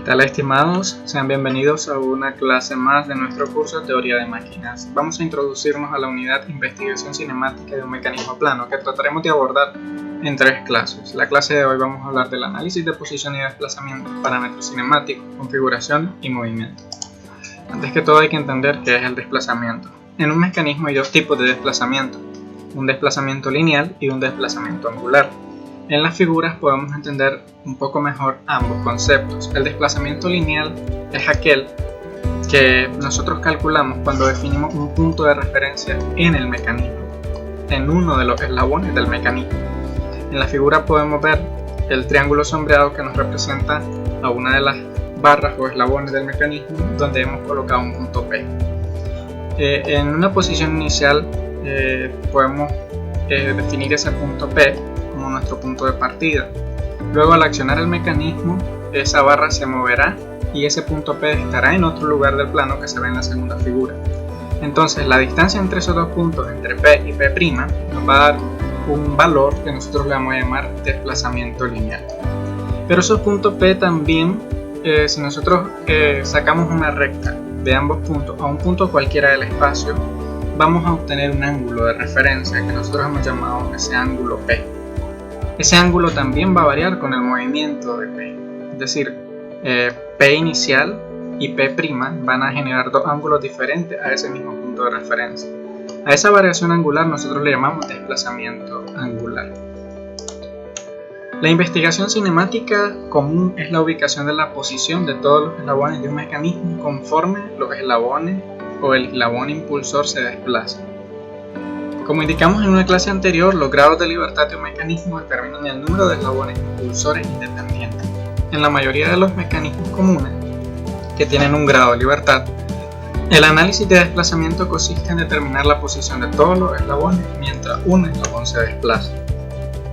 Tal estimados, sean bienvenidos a una clase más de nuestro curso de Teoría de Máquinas. Vamos a introducirnos a la unidad Investigación Cinemática de un Mecanismo Plano, que trataremos de abordar en 3 clases. La clase de hoy vamos a hablar del análisis de posición y desplazamiento, parámetros cinemáticos, configuración y movimiento. Antes que todo hay que entender qué es el desplazamiento. En un mecanismo hay 2 tipos de desplazamiento, un desplazamiento lineal y un desplazamiento angular. En las figuras podemos entender un poco mejor ambos conceptos. El desplazamiento lineal es aquel que nosotros calculamos cuando definimos un punto de referencia en el mecanismo, en uno de los eslabones del mecanismo. En la figura podemos ver el triángulo sombreado que nos representa a una de las barras o eslabones del mecanismo donde hemos colocado un punto P. En una posición inicial podemos definir ese punto P como nuestro punto de partida. Luego, al accionar el mecanismo, esa barra se moverá y ese punto P estará en otro lugar del plano que se ve en la segunda figura. Entonces, la distancia entre esos 2 puntos, entre P y P', nos va a dar un valor que nosotros le vamos a llamar desplazamiento lineal. Pero esos puntos P también, si nosotros sacamos una recta de ambos puntos a un punto cualquiera del espacio, vamos a obtener un ángulo de referencia que nosotros hemos llamado ese ángulo P. Ese ángulo también va a variar con el movimiento de P, es decir, P inicial y P' van a generar 2 ángulos diferentes a ese mismo punto de referencia. A esa variación angular nosotros le llamamos desplazamiento angular. La investigación cinemática común es la ubicación de la posición de todos los eslabones de un mecanismo conforme los eslabones o el eslabón impulsor se desplaza. Como indicamos en una clase anterior, los grados de libertad de un mecanismo determinan el número de eslabones impulsores independientes. En la mayoría de los mecanismos comunes que tienen un grado de libertad, el análisis de desplazamiento consiste en determinar la posición de todos los eslabones mientras un eslabón se desplaza.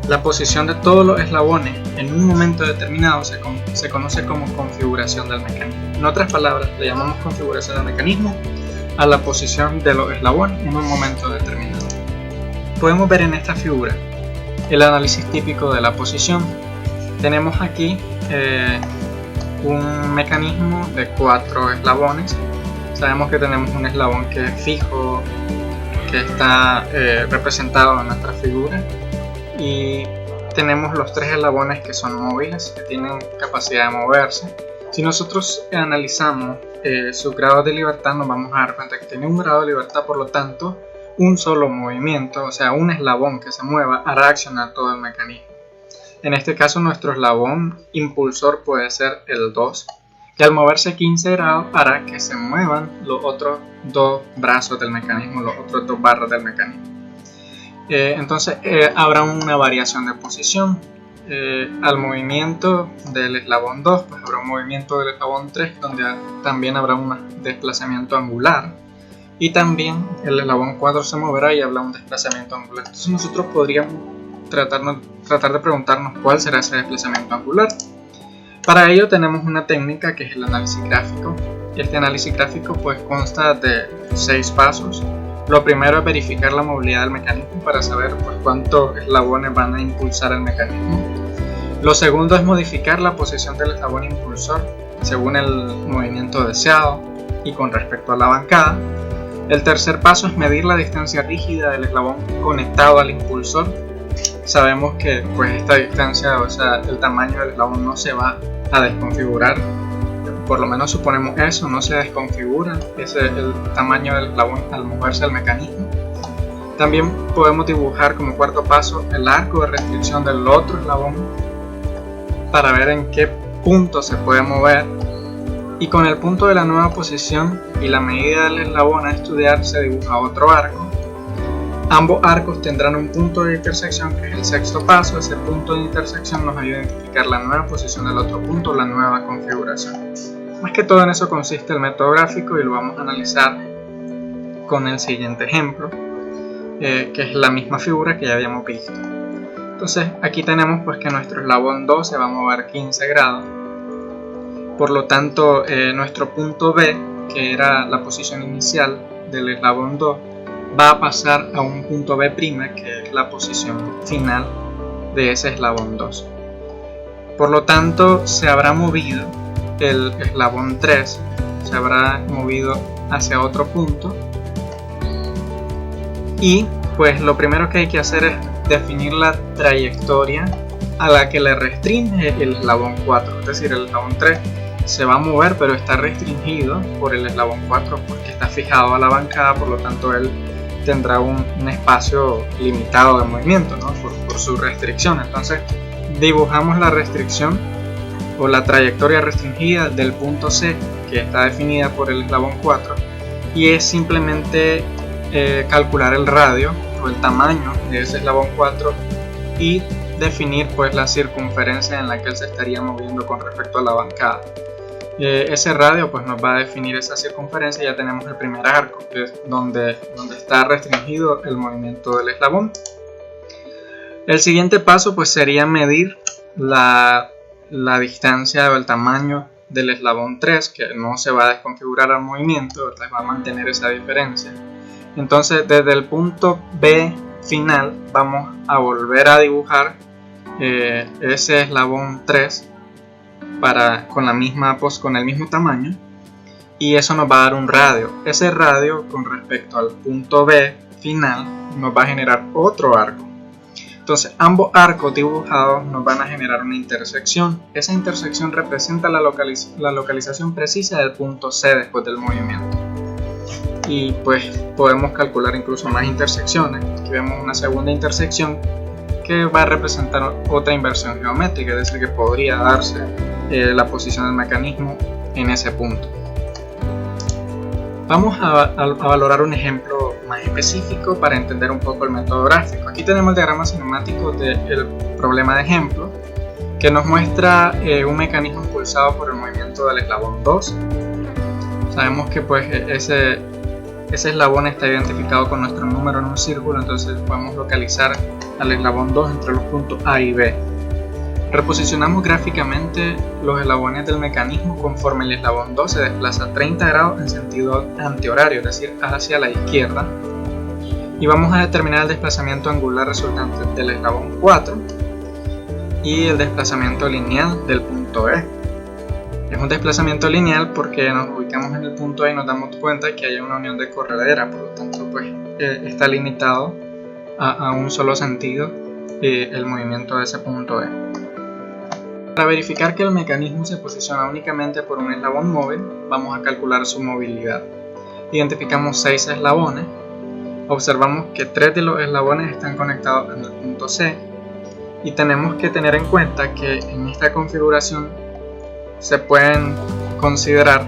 La posición de todos los eslabones en un momento determinado se conoce como configuración del mecanismo. En otras palabras, le llamamos configuración del mecanismo a la posición de los eslabones en un momento determinado. Podemos ver en esta figura el análisis típico de la posición. Tenemos aquí un mecanismo de 4 eslabones. Sabemos que tenemos un eslabón que es fijo, que está representado en nuestra figura, y tenemos los 3 eslabones que son móviles, que tienen capacidad de moverse. Si nosotros analizamos sus grados de libertad, nos vamos a dar cuenta que tiene un grado de libertad, por lo tanto un solo movimiento, o sea un eslabón que se mueva, hará accionar todo el mecanismo. En este caso nuestro eslabón impulsor puede ser el 2, que al moverse 15 grados hará que se muevan los otros 2 brazos del mecanismo, los otros 2 barras del mecanismo. Entonces habrá una variación de posición. Al movimiento del eslabón 2, pues habrá un movimiento del eslabón 3, donde también habrá un desplazamiento angular, y también el eslabón 4 se moverá y habrá un desplazamiento angular. Entonces nosotros podríamos tratar de preguntarnos cuál será ese desplazamiento angular. Para ello tenemos una técnica que es el análisis gráfico. Este análisis gráfico pues consta de 6 pasos. Lo primero es verificar la movilidad del mecanismo para saber pues cuántos eslabones van a impulsar el mecanismo. Lo segundo es modificar la posición del eslabón impulsor según el movimiento deseado y con respecto a la bancada. El tercer paso es medir la distancia rígida del eslabón conectado al impulsor. Sabemos que pues esta distancia, o sea, el tamaño del eslabón no se va a desconfigurar. Por lo menos suponemos eso, no se desconfigura el tamaño del eslabón al moverse el mecanismo. También podemos dibujar como cuarto paso el arco de restricción del otro eslabón para ver en qué punto se puede mover, y con el punto de la nueva posición y la medida del eslabón a estudiar se dibuja otro arco. Ambos arcos tendrán un punto de intersección, que es el sexto paso. Ese punto de intersección nos ayuda a identificar la nueva posición del otro punto, la nueva configuración. Más que todo en eso consiste el método gráfico, y lo vamos a analizar con el siguiente ejemplo, que es la misma figura que ya habíamos visto. Entonces aquí tenemos pues que nuestro eslabón 2 se va a mover 15 grados. Por lo tanto, nuestro punto B, que era la posición inicial del eslabón 2, va a pasar a un punto B', que es la posición final de ese eslabón 2. Por lo tanto, se habrá movido el eslabón 3 se habrá movido hacia otro punto, y pues lo primero que hay que hacer es definir la trayectoria a la que le restringe el eslabón 4, es decir, el eslabón 3 se va a mover pero está restringido por el eslabón 4 porque está fijado a la bancada, por lo tanto él tendrá un espacio limitado de movimiento, ¿no? por su restricción. Entonces dibujamos la restricción o la trayectoria restringida del punto C, que está definida por el eslabón 4, y es simplemente calcular el radio o el tamaño de ese eslabón 4 y definir pues la circunferencia en la que él se estaría moviendo con respecto a la bancada. Ese radio pues nos va a definir esa circunferencia y ya tenemos el primer arco, que es donde está restringido el movimiento del eslabón. El siguiente paso pues sería medir la distancia o el tamaño del eslabón 3, que no se va a desconfigurar al movimiento, va a mantener esa diferencia. Entonces desde el punto B final vamos a volver a dibujar ese eslabón 3 con el mismo tamaño, y eso nos va a dar un radio. Ese radio con respecto al punto B final nos va a generar otro arco. Entonces ambos arcos dibujados nos van a generar una intersección. Esa intersección representa la localización precisa del punto C después del movimiento. Y pues podemos calcular incluso más intersecciones. Aquí vemos una segunda intersección que va a representar otra inversión geométrica, es decir, que podría darse la posición del mecanismo en ese punto. Vamos a valorar un ejemplo más específico para entender un poco el método gráfico. Aquí tenemos el diagrama cinemático del problema de ejemplo, que nos muestra un mecanismo impulsado por el movimiento del eslabón 2. Sabemos que pues ese eslabón está identificado con nuestro número en un círculo, entonces podemos localizar al eslabón 2 entre los puntos A y B. Reposicionamos gráficamente los eslabones del mecanismo conforme el eslabón 2 se desplaza 30 grados en sentido antihorario, es decir, hacia la izquierda, y vamos a determinar el desplazamiento angular resultante del eslabón 4 y el desplazamiento lineal del punto E. Es un desplazamiento lineal porque nos ubicamos en el punto E y nos damos cuenta que hay una unión de corredera, por lo tanto pues está limitado a un solo sentido el movimiento de ese punto E. Para verificar que el mecanismo se posiciona únicamente por un eslabón móvil, vamos a calcular su movilidad. Identificamos 6 eslabones, observamos que 3 de los eslabones están conectados en el punto C, y tenemos que tener en cuenta que en esta configuración se pueden considerar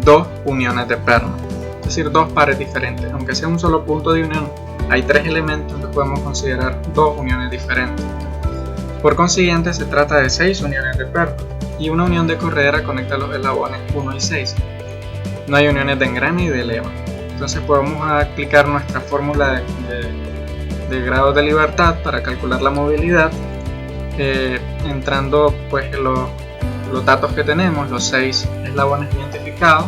2 uniones de perno, es decir, 2 pares diferentes. Aunque sea un solo punto de unión, hay 3 elementos que podemos considerar 2 uniones diferentes. Por consiguiente, se trata de 6 uniones de perno, y una unión de corredera conecta los eslabones 1 y 6. No hay uniones de engrane y de leva. Entonces podemos aplicar nuestra fórmula de grados de libertad para calcular la movilidad, entrando pues los datos que tenemos, los 6 eslabones identificados,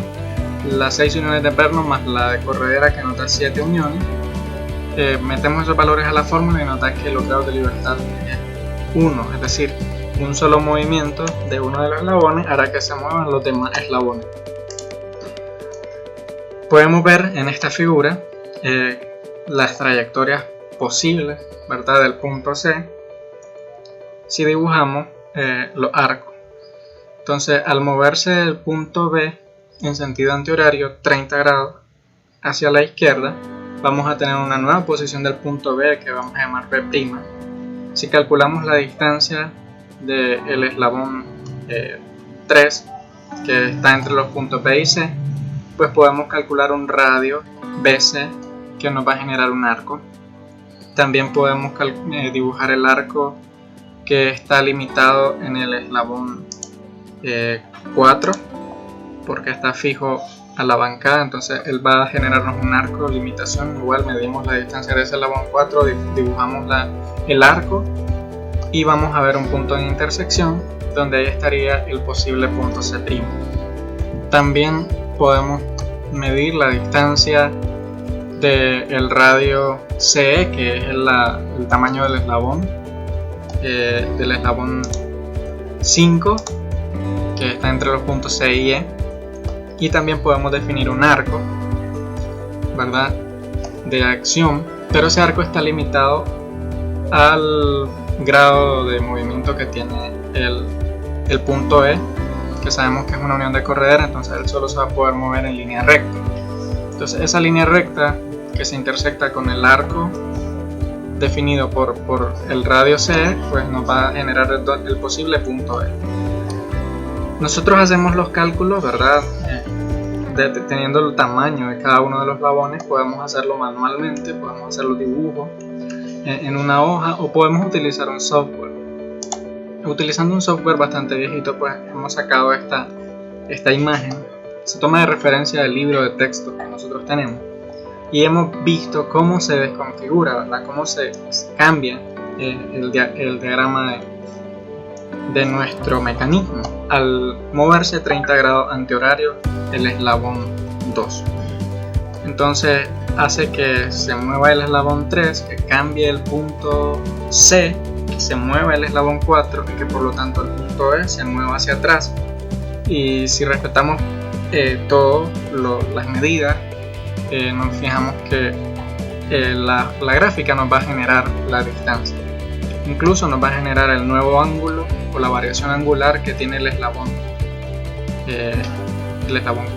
las 6 uniones de perno más la de corredera que nos da 7 uniones. Metemos esos valores a la fórmula y nos da que los grados de libertad es 1, es decir, un solo movimiento de uno de los eslabones hará que se muevan los demás eslabones. Podemos ver en esta figura las trayectorias posibles, ¿verdad?, del punto C si dibujamos los arcos. Entonces, al moverse del punto B en sentido antihorario 30 grados hacia la izquierda, vamos a tener una nueva posición del punto B que vamos a llamar B'. Si calculamos la distancia del eslabón 3 que está entre los puntos B y C, pues podemos calcular un radio BC que nos va a generar un arco. También podemos dibujar el arco que está limitado en el eslabón 4 porque está fijo a la bancada, entonces él va a generarnos un arco de limitación. Igual medimos la distancia de ese eslabón 4, dibujamos el arco y vamos a ver un punto de intersección donde ahí estaría el posible punto C'. También podemos medir la distancia del radio CE, que es el tamaño del eslabón 5, que está entre los puntos C y E. Y también podemos definir un arco, ¿verdad?, de acción, pero ese arco está limitado al grado de movimiento que tiene el punto E, que sabemos que es una unión de corredera, entonces él solo se va a poder mover en línea recta. Entonces esa línea recta que se intersecta con el arco definido por el radio CE, pues nos va a generar el posible punto E. Nosotros hacemos los cálculos, ¿verdad?, teniendo el tamaño de cada uno de los eslabones. Podemos hacerlo manualmente, podemos hacer los dibujos en una hoja, o podemos utilizar un software. Utilizando un software bastante viejito, pues hemos sacado esta imagen. Se toma de referencia del libro de texto que nosotros tenemos, y hemos visto cómo se desconfigura, ¿verdad?, cómo se cambia el diagrama de nuestro mecanismo al moverse 30 grados antihorario el eslabón 2. Entonces hace que se mueva el eslabón 3, que cambie el punto C, que se mueva el eslabón 4 y que por lo tanto el punto E se mueva hacia atrás. Y si respetamos todas las medidas, nos fijamos que la gráfica nos va a generar la distancia. Incluso nos va a generar el nuevo ángulo o la variación angular que tiene el eslabón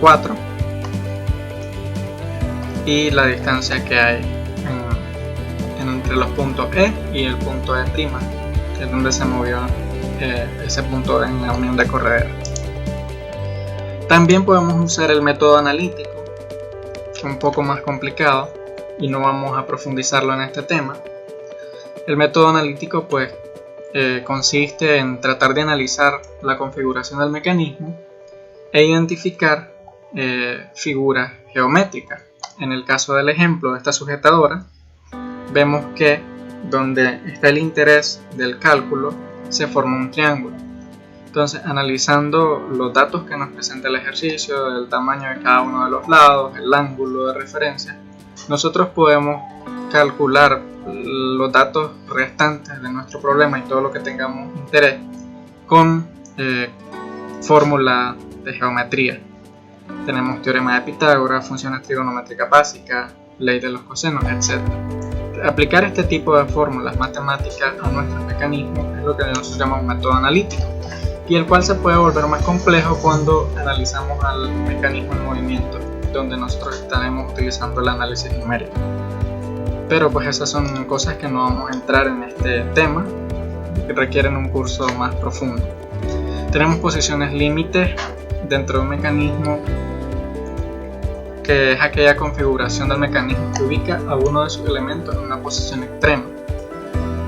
4 y la distancia que hay entre los puntos E y el punto E', que es donde se movió ese punto en la unión de corredera. También podemos usar el método analítico, que es un poco más complicado y no vamos a profundizarlo en este tema. El método analítico pues consiste en tratar de analizar la configuración del mecanismo e identificar figuras geométricas. En el caso del ejemplo de esta sujetadora, vemos que donde está el interés del cálculo se forma un triángulo. Entonces, analizando los datos que nos presenta el ejercicio, el tamaño de cada uno de los lados, el ángulo de referencia, nosotros podemos calcular los datos restantes de nuestro problema y todo lo que tengamos interés con fórmula de geometría. Tenemos teorema de Pitágoras, funciones trigonométricas básicas, ley de los cosenos, etc. Aplicar este tipo de fórmulas matemáticas a nuestros mecanismos es lo que nosotros llamamos método analítico, y el cual se puede volver más complejo cuando analizamos al mecanismo en movimiento, donde nosotros estaremos utilizando el análisis numérico. Pero pues esas son cosas que no vamos a entrar en este tema, que requieren un curso más profundo. Tenemos posiciones límites dentro de un mecanismo, que es aquella configuración del mecanismo que ubica a uno de sus elementos en una posición extrema.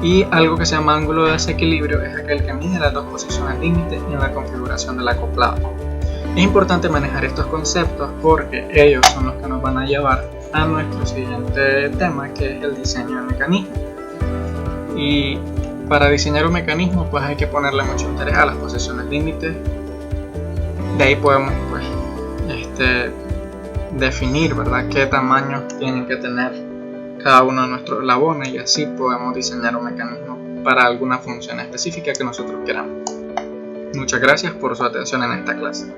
Y algo que se llama ángulo de desequilibrio es aquel que mide las dos posiciones límites en la configuración del acoplado. Es importante manejar estos conceptos porque ellos son los que nos van a llevar a nuestro siguiente tema, que es el diseño del mecanismo. Y para diseñar un mecanismo pues hay que ponerle mucho interés a las posiciones límites. De ahí podemos pues definir, ¿verdad?, qué tamaños tienen que tener cada uno de nuestros eslabones, y así podemos diseñar un mecanismo para alguna función específica que nosotros queramos. Muchas gracias por su atención en esta clase.